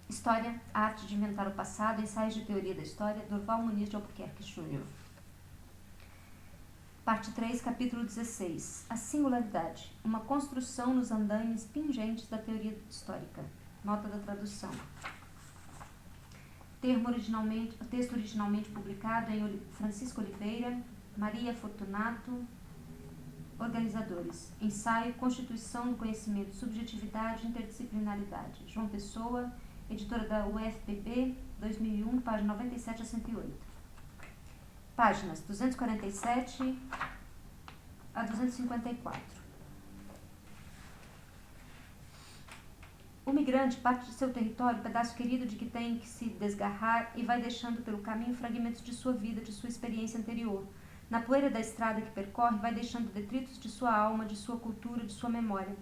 História, a arte de inventar o passado, ensaios de teoria da história, Durval Muniz de Albuquerque Jr. Parte 3, capítulo 16. A singularidade, uma construção nos andaimes pingentes da teoria histórica. Nota da tradução. Texto originalmente publicado em Francisco Oliveira, Maria Fortunato, organizadores. Ensaio, Constituição do Conhecimento, Subjetividade e Interdisciplinaridade. João Pessoa, editora da UFPB, 2001, página 97 a 108. Páginas 247 a 254. O migrante parte de seu território, pedaço querido de que tem que se desgarrar, e vai deixando pelo caminho fragmentos de sua vida, de sua experiência anterior. Na poeira da estrada que percorre, vai deixando detritos de sua alma, de sua cultura, de sua memória.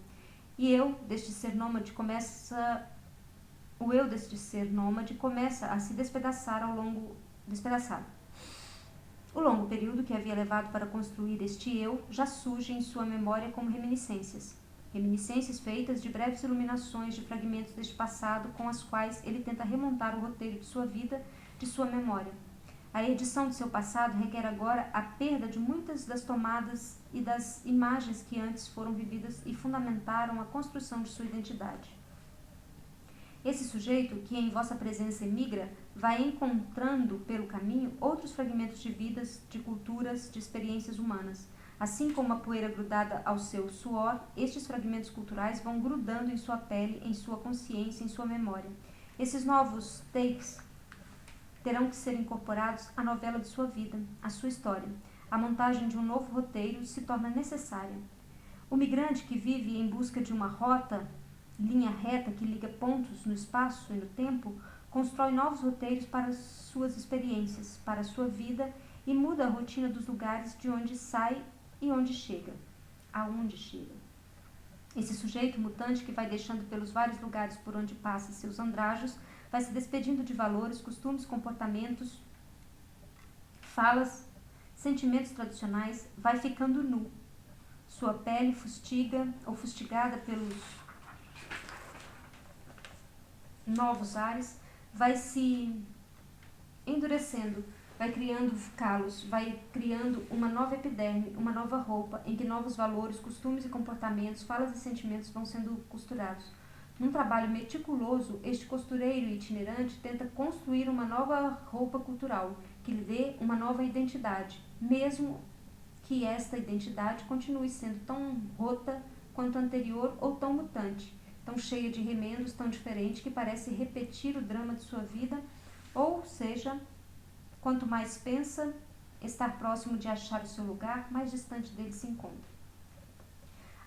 E deste ser nômade, começa a se despedaçar O longo período que havia levado para construir este eu já surge em sua memória como reminiscências feitas de breves iluminações de fragmentos deste passado com as quais ele tenta remontar o roteiro de sua vida, de sua memória. A edição de seu passado requer agora a perda de muitas das tomadas e das imagens que antes foram vividas e fundamentaram a construção de sua identidade. Esse sujeito, que em vossa presença emigra, vai encontrando pelo caminho outros fragmentos de vidas, de culturas, de experiências humanas. Assim como a poeira grudada ao seu suor, estes fragmentos culturais vão grudando em sua pele, em sua consciência, em sua memória. Esses novos takes terão que ser incorporados à novela de sua vida, à sua história. A montagem de um novo roteiro se torna necessária. O migrante que vive em busca de uma linha reta que liga pontos no espaço e no tempo, constrói novos roteiros para suas experiências, para sua vida, e muda a rotina dos lugares de onde sai e aonde chega. Esse sujeito mutante que vai deixando pelos vários lugares por onde passa seus andrajos, vai se despedindo de valores, costumes, comportamentos, falas, sentimentos tradicionais, vai ficando nu. Sua pele fustigada pelos novos ares, vai se endurecendo, vai criando calos, vai criando uma nova epiderme, uma nova roupa, em que novos valores, costumes e comportamentos, falas e sentimentos vão sendo costurados. Num trabalho meticuloso, este costureiro itinerante tenta construir uma nova roupa cultural, que lhe dê uma nova identidade, mesmo que esta identidade continue sendo tão rota quanto a anterior ou tão mutante, tão cheia de remendos, tão diferente que parece repetir o drama de sua vida, ou seja, quanto mais pensa estar próximo de achar o seu lugar, mais distante dele se encontra.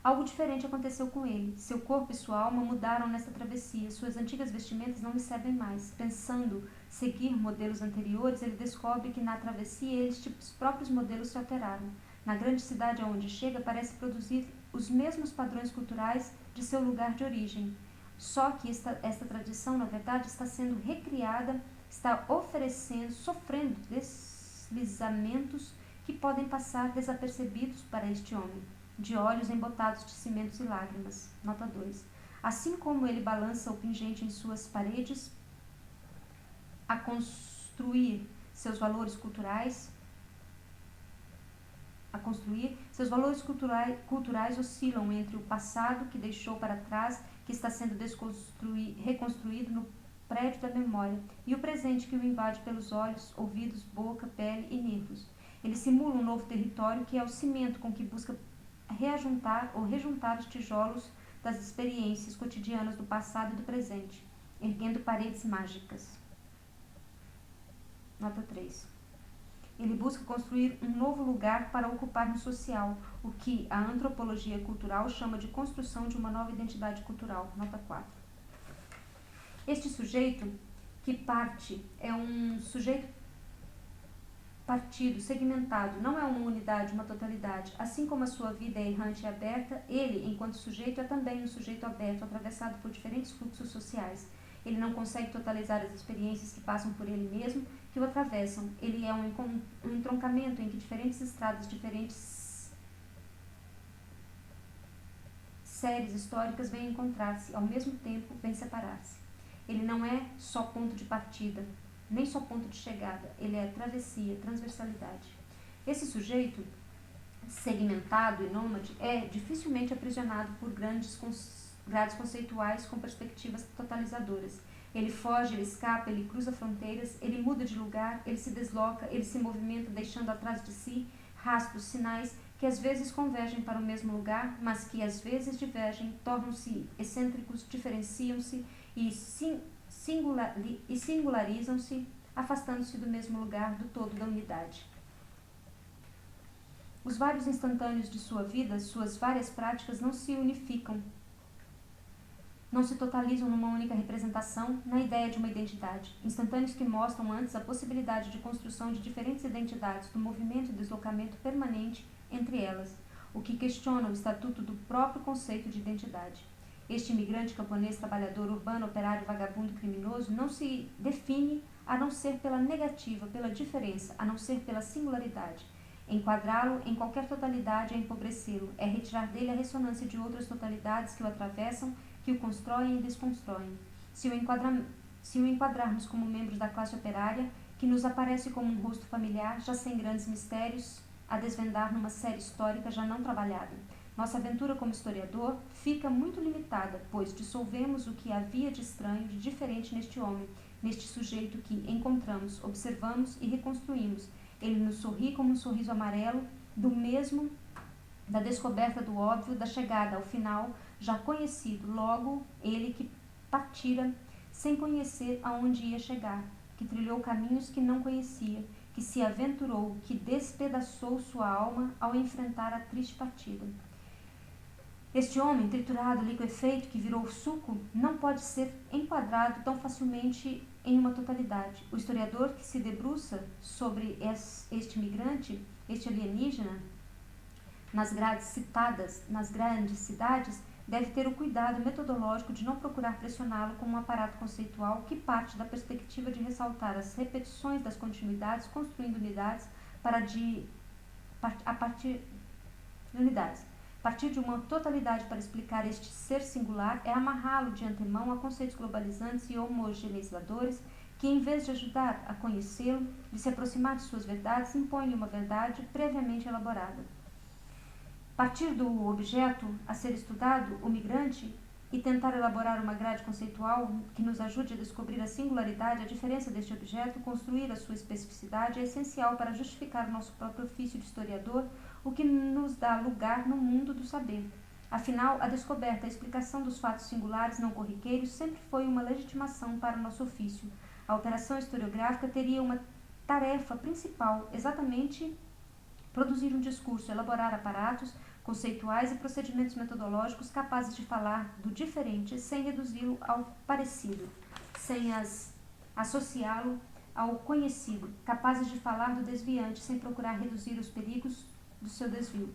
Algo diferente aconteceu com ele. Seu corpo e sua alma mudaram nesta travessia. Suas antigas vestimentas não lhe servem mais. Pensando seguir modelos anteriores, ele descobre que na travessia estes próprios modelos se alteraram. Na grande cidade aonde chega, parece produzir os mesmos padrões culturais de seu lugar de origem. Só que esta tradição, na verdade, está sendo recriada, está sofrendo deslizamentos que podem passar desapercebidos para este homem, de olhos embotados de cimentos e lágrimas. Nota 2. Assim como ele balança o pingente em suas paredes, a construir seus valores culturais oscilam entre o passado que deixou para trás, que está sendo reconstruído no prédio da memória, e o presente que o invade pelos olhos, ouvidos, boca, pele e nervos. Ele simula um novo território que é o cimento com que busca rejuntar os tijolos das experiências cotidianas do passado e do presente, erguendo paredes mágicas. Nota 3. Ele busca construir um novo lugar para ocupar no social, o que a antropologia cultural chama de construção de uma nova identidade cultural. Nota 4. Este sujeito que parte é um sujeito partido, segmentado, não é uma unidade, uma totalidade. Assim como a sua vida é errante e aberta, ele, enquanto sujeito, é também um sujeito aberto, atravessado por diferentes fluxos sociais. Ele não consegue totalizar as experiências que passam por ele mesmo, que o atravessam. Ele é um entroncamento em que diferentes estradas, diferentes séries históricas vêm encontrar-se, ao mesmo tempo vêm separar-se. Ele não é só ponto de partida, nem só ponto de chegada. Ele é travessia, transversalidade. Esse sujeito segmentado e nômade é dificilmente aprisionado por grades conceituais com perspectivas totalizadoras. Ele foge, ele escapa, ele cruza fronteiras, ele muda de lugar, ele se desloca, ele se movimenta, deixando atrás de si rastros, sinais que às vezes convergem para o mesmo lugar, mas que às vezes divergem, tornam-se excêntricos, diferenciam-se e singularizam-se, afastando-se do mesmo lugar, do todo da unidade. Os vários instantâneos de sua vida, suas várias práticas não se unificam, não se totalizam numa única representação, na ideia de uma identidade. Instantâneos que mostram antes a possibilidade de construção de diferentes identidades, do movimento e deslocamento permanente entre elas, o que questiona o estatuto do próprio conceito de identidade. Este imigrante camponês, trabalhador, urbano, operário, vagabundo, criminoso, não se define a não ser pela negativa, pela diferença, a não ser pela singularidade. Enquadrá-lo em qualquer totalidade é empobrecê-lo, é retirar dele a ressonância de outras totalidades que o atravessam, que o constroem e desconstroem. Se o enquadrarmos como membros da classe operária, que nos aparece como um rosto familiar, já sem grandes mistérios a desvendar numa série histórica já não trabalhada, nossa aventura como historiador fica muito limitada, pois dissolvemos o que havia de estranho, de diferente neste homem, neste sujeito que encontramos, observamos e reconstruímos. Ele nos sorri como um sorriso amarelo, da descoberta do óbvio, da chegada ao final, já conhecido, logo ele que partira sem conhecer aonde ia chegar, que trilhou caminhos que não conhecia, que se aventurou, que despedaçou sua alma ao enfrentar a triste partida. Este homem, triturado, liquefeito, que virou suco, não pode ser enquadrado tão facilmente em uma totalidade. O historiador que se debruça sobre este migrante, este alienígena, nas grades citadas nas grandes cidades, deve ter o cuidado metodológico de não procurar pressioná-lo com um aparato conceitual que parte da perspectiva de ressaltar as repetições das continuidades, construindo unidades Partir de uma totalidade para explicar este ser singular é amarrá-lo de antemão a conceitos globalizantes e homogeneizadores que, em vez de ajudar a conhecê-lo, de se aproximar de suas verdades, impõem-lhe uma verdade previamente elaborada. Partir do objeto a ser estudado, o migrante, e tentar elaborar uma grade conceitual que nos ajude a descobrir a singularidade, a diferença deste objeto, construir a sua especificidade, é essencial para justificar o nosso próprio ofício de historiador, o que nos dá lugar no mundo do saber. Afinal, a descoberta, a explicação dos fatos singulares não corriqueiros sempre foi uma legitimação para o nosso ofício. A operação historiográfica teria uma tarefa principal, exatamente produzir um discurso, elaborar aparatos conceituais e procedimentos metodológicos capazes de falar do diferente sem reduzi-lo ao parecido, sem associá-lo ao conhecido, capazes de falar do desviante sem procurar reduzir os perigos do seu desvio.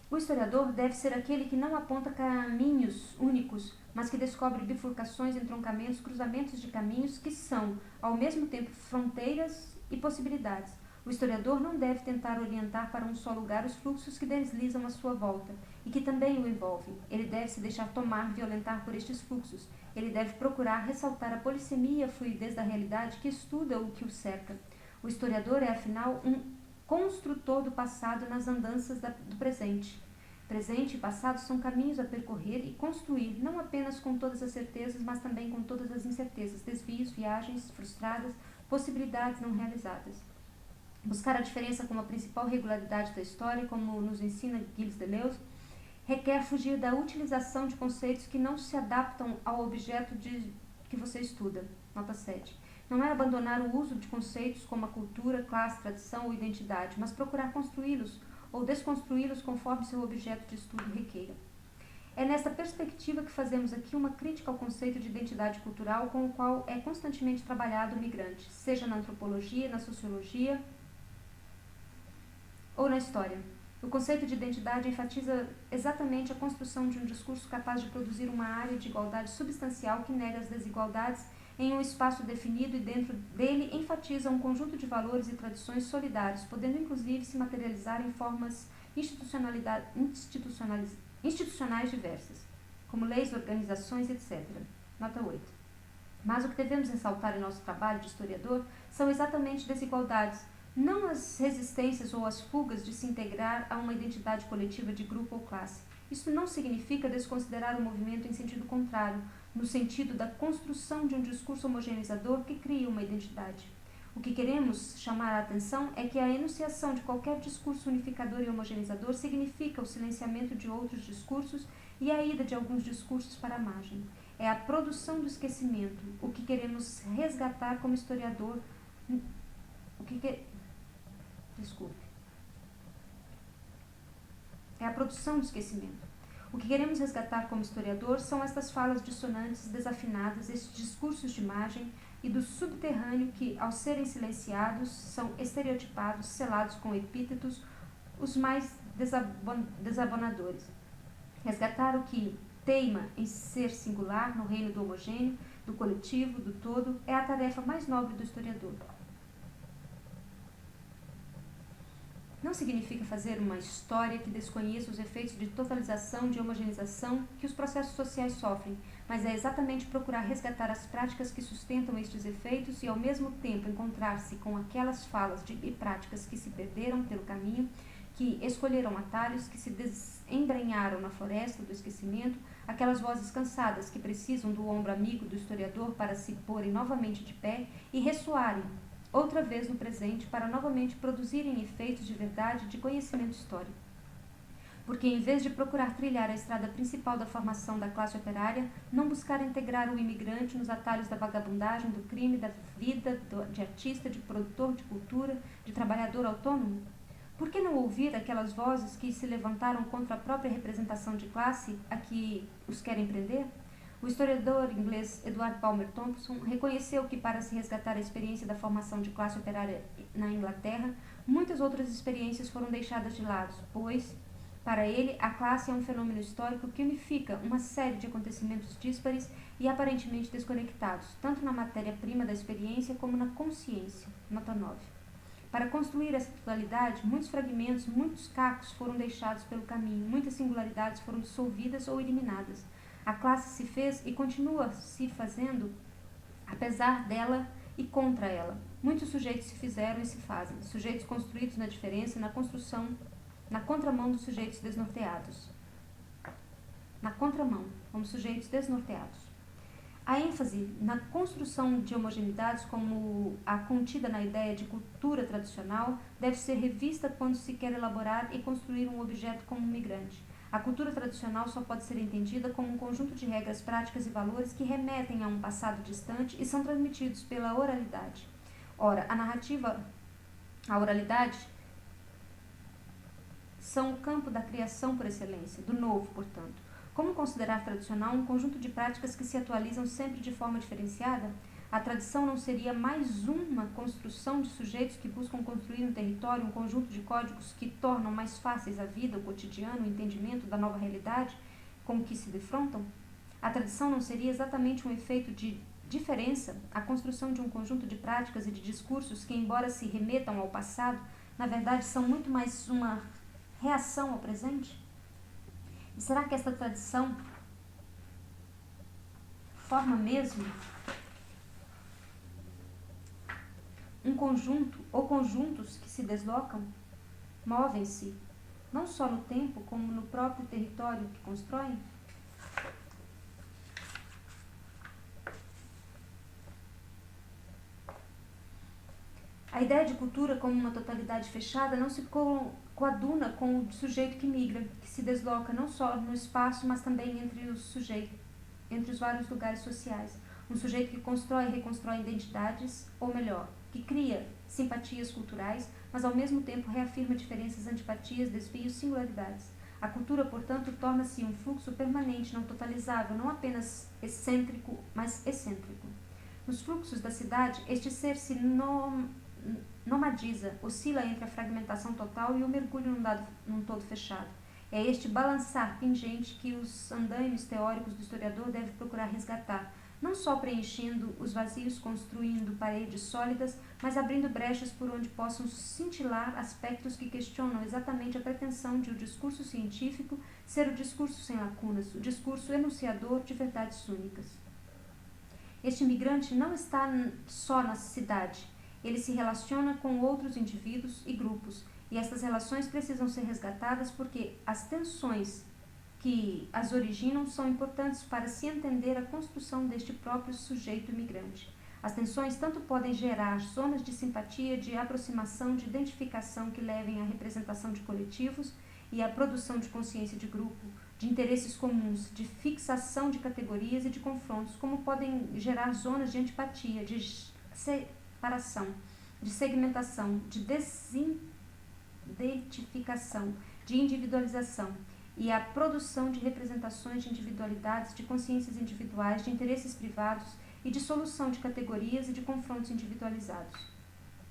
O historiador deve ser aquele que não aponta caminhos únicos, mas que descobre bifurcações, entroncamentos, cruzamentos de caminhos que são, ao mesmo tempo, fronteiras e possibilidades. O historiador não deve tentar orientar para um só lugar os fluxos que deslizam à sua volta e que também o envolvem. Ele deve se deixar tomar, violentar por estes fluxos. Ele deve procurar ressaltar a polissemia e a fluidez da realidade que estuda o que o cerca. O historiador é, afinal, um construtor do passado nas andanças do presente. Presente e passado são caminhos a percorrer e construir, não apenas com todas as certezas, mas também com todas as incertezas, desvios, viagens frustradas, possibilidades não realizadas. Buscar a diferença como a principal regularidade da história, como nos ensina Gilles Deleuze, requer fugir da utilização de conceitos que não se adaptam ao objeto que você estuda. Nota 7. Não é abandonar o uso de conceitos como a cultura, classe, tradição ou identidade, mas procurar construí-los ou desconstruí-los conforme seu objeto de estudo requeira. É nesta perspectiva que fazemos aqui uma crítica ao conceito de identidade cultural com o qual é constantemente trabalhado o migrante, seja na antropologia, na sociologia ou na história. O conceito de identidade enfatiza exatamente a construção de um discurso capaz de produzir uma área de igualdade substancial que nega as desigualdades em um espaço definido e dentro dele enfatiza um conjunto de valores e tradições solidários, podendo inclusive se materializar em formas institucionais diversas. como leis, organizações, etc. Nota 8. Mas o que devemos ressaltar em nosso trabalho de historiador são exatamente desigualdades, não as resistências ou as fugas de se integrar a uma identidade coletiva de grupo ou classe. Isso não significa desconsiderar o movimento em sentido contrário, no sentido da construção de um discurso homogeneizador que cria uma identidade. O que queremos chamar a atenção é que a enunciação de qualquer discurso unificador e homogeneizador significa o silenciamento de outros discursos e a ida de alguns discursos para a margem. É a produção do esquecimento, o que queremos resgatar como historiador. É a produção do esquecimento. O que queremos resgatar como historiador são estas falas dissonantes, desafinadas, estes discursos de margem e do subterrâneo que, ao serem silenciados, são estereotipados, selados com epítetos, os mais desabonadores. Resgatar o que teima em ser singular no reino do homogêneo, do coletivo, do todo, é a tarefa mais nobre do historiador. Não significa fazer uma história que desconheça os efeitos de totalização, de homogeneização que os processos sociais sofrem, mas é exatamente procurar resgatar as práticas que sustentam estes efeitos e, ao mesmo tempo, encontrar-se com aquelas falas e práticas que se perderam pelo caminho, que escolheram atalhos, que se desembrenharam na floresta do esquecimento, aquelas vozes cansadas que precisam do ombro amigo do historiador para se porem novamente de pé e ressoarem outra vez no presente para novamente produzirem efeitos de verdade de conhecimento histórico. Porque, em vez de procurar trilhar a estrada principal da formação da classe operária, não buscar integrar o imigrante nos atalhos da vagabundagem, do crime, da vida de artista, de produtor de cultura, de trabalhador autônomo? Por que não ouvir aquelas vozes que se levantaram contra a própria representação de classe a que os querem prender? O historiador inglês Edward Palmer Thompson reconheceu que, para se resgatar a experiência da formação de classe operária na Inglaterra, muitas outras experiências foram deixadas de lado, pois, para ele, a classe é um fenômeno histórico que unifica uma série de acontecimentos díspares e aparentemente desconectados, tanto na matéria-prima da experiência como na consciência. Nota 9. Para construir essa totalidade, muitos fragmentos, muitos cacos foram deixados pelo caminho, muitas singularidades foram dissolvidas ou eliminadas. A classe se fez e continua se fazendo, apesar dela e contra ela. Muitos sujeitos se fizeram e se fazem, sujeitos construídos na diferença, na construção, na contramão dos sujeitos desnorteados. Na contramão, como sujeitos desnorteados. A ênfase na construção de homogeneidades, como a contida na ideia de cultura tradicional, deve ser revista quando se quer elaborar e construir um objeto como um migrante. A cultura tradicional só pode ser entendida como um conjunto de regras práticas e valores que remetem a um passado distante e são transmitidos pela oralidade. Ora, a oralidade, são o campo da criação por excelência, do novo, portanto. Como considerar tradicional um conjunto de práticas que se atualizam sempre de forma diferenciada? A tradição não seria mais uma construção de sujeitos que buscam construir um território, um conjunto de códigos que tornam mais fáceis a vida, o cotidiano, o entendimento da nova realidade com que se defrontam? A tradição não seria exatamente um efeito de diferença, a construção de um conjunto de práticas e de discursos que, embora se remetam ao passado, na verdade são muito mais uma reação ao presente? E será que esta tradição forma mesmo um conjunto ou conjuntos que se deslocam, movem-se, não só no tempo, como no próprio território que constroem? A ideia de cultura como uma totalidade fechada não se coaduna com o sujeito que migra, que se desloca não só no espaço, mas também entre os vários lugares sociais. Um sujeito que constrói e reconstrói identidades, ou melhor, que cria simpatias culturais, mas ao mesmo tempo reafirma diferenças, antipatias, desvios, singularidades. A cultura, portanto, torna-se um fluxo permanente, não totalizável, não apenas excêntrico, mas excêntrico. Nos fluxos da cidade, este ser se nomadiza, oscila entre a fragmentação total e o mergulho num todo fechado. É este balançar pingente que os andaimes teóricos do historiador devem procurar resgatar, não só preenchendo os vazios, construindo paredes sólidas, mas abrindo brechas por onde possam cintilar aspectos que questionam exatamente a pretensão de o discurso científico ser o discurso sem lacunas, o discurso enunciador de verdades únicas. Este imigrante não está só na cidade, ele se relaciona com outros indivíduos e grupos, e estas relações precisam ser resgatadas porque as tensões que as originam são importantes para se entender a construção deste próprio sujeito imigrante. As tensões tanto podem gerar zonas de simpatia, de aproximação, de identificação que levem à representação de coletivos e à produção de consciência de grupo, de interesses comuns, de fixação de categorias e de confrontos, como podem gerar zonas de antipatia, de separação, de segmentação, de desidentificação, de individualização, e a produção de representações de individualidades, de consciências individuais, de interesses privados e de solução de categorias e de confrontos individualizados.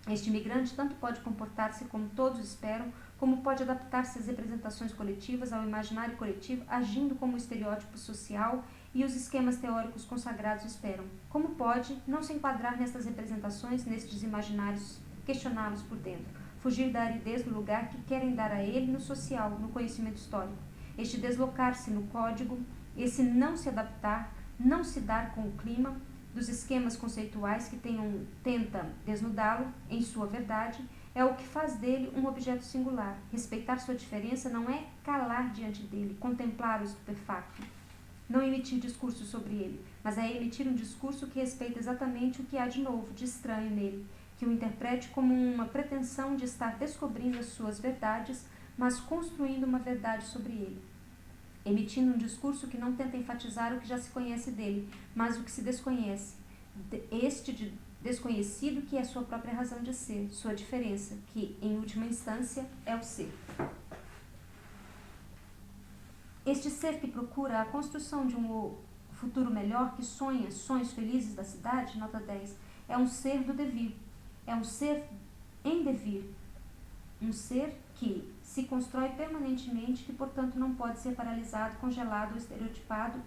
Este imigrante tanto pode comportar-se como todos esperam, como pode adaptar-se às representações coletivas, ao imaginário coletivo, agindo como o estereótipo social e os esquemas teóricos consagrados esperam. Como pode não se enquadrar nestas representações, nestes imaginários, questioná-los por dentro, fugir da aridez do lugar que querem dar a ele no social, no conhecimento histórico. Este deslocar-se no código, esse não se adaptar, não se dar com o clima dos esquemas conceituais que tenta desnudá-lo em sua verdade, é o que faz dele um objeto singular. Respeitar sua diferença não é calar diante dele, contemplar o estupefacto, não emitir discurso sobre ele, mas é emitir um discurso que respeita exatamente o que há de novo, de estranho nele, que o interprete como uma pretensão de estar descobrindo as suas verdades, mas construindo uma verdade sobre ele, emitindo um discurso que não tenta enfatizar o que já se conhece dele, mas o que se desconhece, este desconhecido que é sua própria razão de ser, sua diferença, que, em última instância, é o ser. Este ser que procura a construção de um futuro melhor, que sonha sonhos felizes da cidade, nota 10, é um ser do devir, é um ser em devir, um ser que se constrói permanentemente, que portanto não pode ser paralisado, congelado ou estereotipado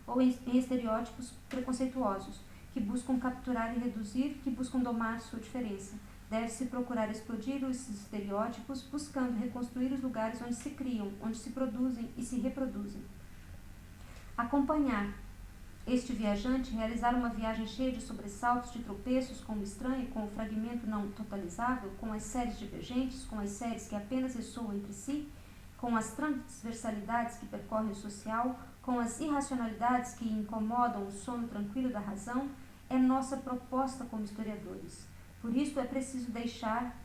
ou em estereótipos preconceituosos, que buscam capturar e reduzir, que buscam domar sua diferença. Deve-se procurar explodir os estereótipos, buscando reconstruir os lugares onde se criam, onde se produzem e se reproduzem. Acompanhar este viajante, realizar uma viagem cheia de sobressaltos, de tropeços com o estranho, com o fragmento não totalizável, com as séries divergentes, com as séries que apenas ressoam entre si, com as transversalidades que percorrem o social, com as irracionalidades que incomodam o sono tranquilo da razão, é nossa proposta como historiadores. Por isso é preciso deixar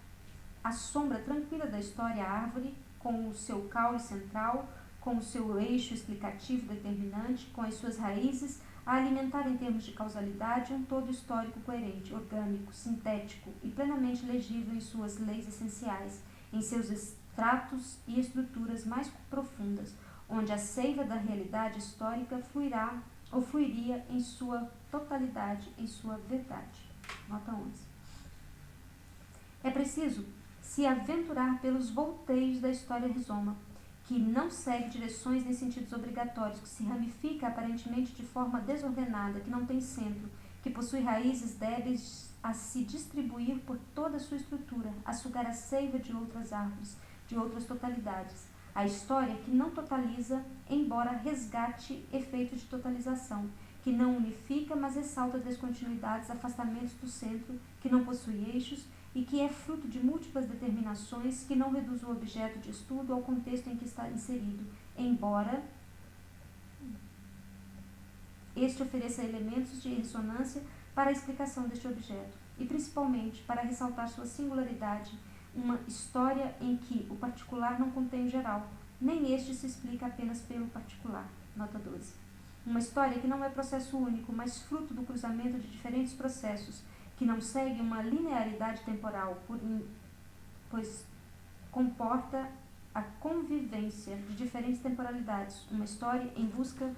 a sombra tranquila da história árvore, com o seu caule central, com o seu eixo explicativo determinante, com as suas raízes, a alimentar em termos de causalidade um todo histórico coerente, orgânico, sintético e plenamente legível em suas leis essenciais, em seus estratos e estruturas mais profundas, onde a seiva da realidade histórica fluirá ou fluiria em sua totalidade, em sua verdade. Nota 11. É preciso se aventurar pelos volteios da história rizoma, que não segue direções nem sentidos obrigatórios, que se ramifica aparentemente de forma desordenada, que não tem centro, que possui raízes débeis a se distribuir por toda a sua estrutura, a sugar a seiva de outras árvores, de outras totalidades. A história que não totaliza, embora resgate efeitos de totalização, que não unifica, mas ressalta descontinuidades, afastamentos do centro, que não possui eixos, e que é fruto de múltiplas determinações, que não reduz o objeto de estudo ao contexto em que está inserido, embora este ofereça elementos de ressonância para a explicação deste objeto, e principalmente para ressaltar sua singularidade, uma história em que o particular não contém o geral, nem este se explica apenas pelo particular. Nota 12. Uma história que não é processo único, mas fruto do cruzamento de diferentes processos, que não segue uma linearidade temporal, pois comporta a convivência de diferentes temporalidades, uma história em busca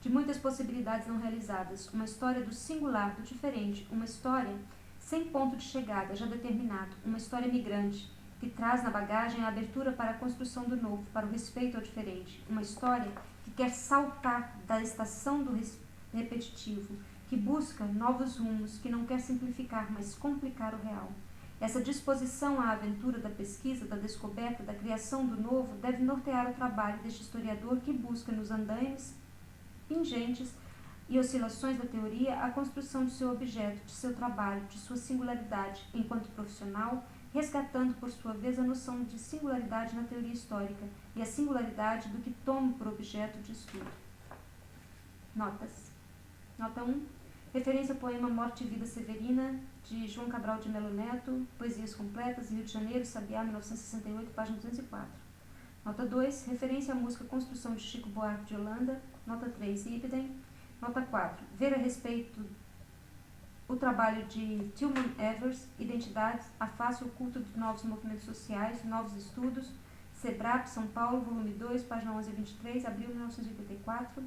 de muitas possibilidades não realizadas, uma história do singular, do diferente, uma história sem ponto de chegada já determinado, uma história migrante, que traz na bagagem a abertura para a construção do novo, para o respeito ao diferente. Uma história que quer saltar da estação do repetitivo, que busca novos rumos, que não quer simplificar, mas complicar o real. Essa disposição à aventura da pesquisa, da descoberta, da criação do novo deve nortear o trabalho deste historiador que busca nos andaimes pingentes e oscilações da teoria a construção de seu objeto, de seu trabalho, de sua singularidade enquanto profissional, resgatando por sua vez a noção de singularidade na teoria histórica e a singularidade do que toma por objeto de estudo. Notas. Nota 1. Referência ao poema Morte e Vida Severina, de João Cabral de Melo Neto, Poesias Completas, Rio de Janeiro, Sabiá, 1968, página 204. Nota 2. Referência à música Construção, de Chico Buarque de Holanda. Nota 3. Ibidem. Nota 4. Ver a respeito o trabalho de Tilman Evers, Identidades, a face oculta de novos movimentos sociais, novos estudos, Sebrap, São Paulo, volume 2, página 11 a 23, abril de 1984.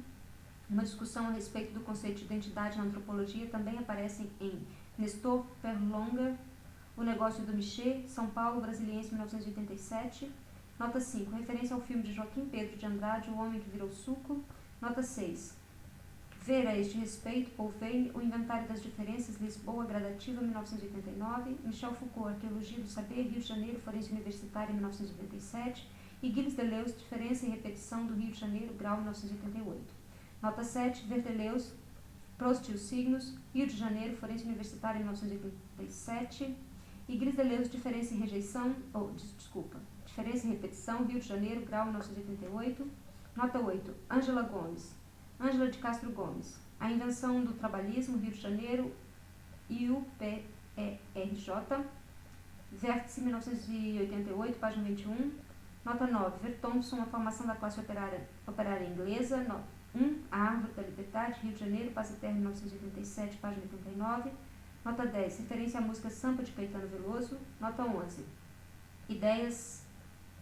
Uma discussão a respeito do conceito de identidade na antropologia também aparece em Nestor Perlonger, O Negócio do Michê, São Paulo, Brasiliense, 1987. Nota 5. Referência ao filme de Joaquim Pedro de Andrade, O Homem que Virou Suco. Nota 6. Ver a este respeito, Paul Veyne, O Inventário das Diferenças, Lisboa, Gradativa, 1989. Michel Foucault, Arqueologia do Saber, Rio de Janeiro, Forense Universitária, 1987. E Gilles Deleuze, Diferença e Repetição do Rio de Janeiro, Grau, 1988. Nota 7. Ver Deleuze, Proust e os Signos, Rio de Janeiro, Forense Universitária, 1987. E Gilles Deleuze, Diferença e Rejeição, Diferença e Repetição, Rio de Janeiro, Grau, 1988. Nota 8. Ângela Gomes, Ângela de Castro Gomes, A Invenção do Trabalhismo, Rio de Janeiro, IUPERJ, Vértice, 1988, página 21. Nota 9. Ver Thompson, A Formação da Classe Operária Inglesa, 1. A Árvore da Liberdade, Rio de Janeiro, Paz e Terra, 1987, página 89. Nota 10. Referência à música Sampa, de Caetano Veloso. Nota 11.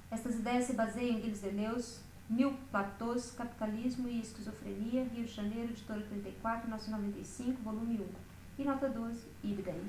Estas ideias se baseiam em Gilles Deleuze, Mil Platôs, Capitalismo e Esquizofrenia, Rio de Janeiro, editora 34, 1995, volume 1. E nota 12, Ibidem.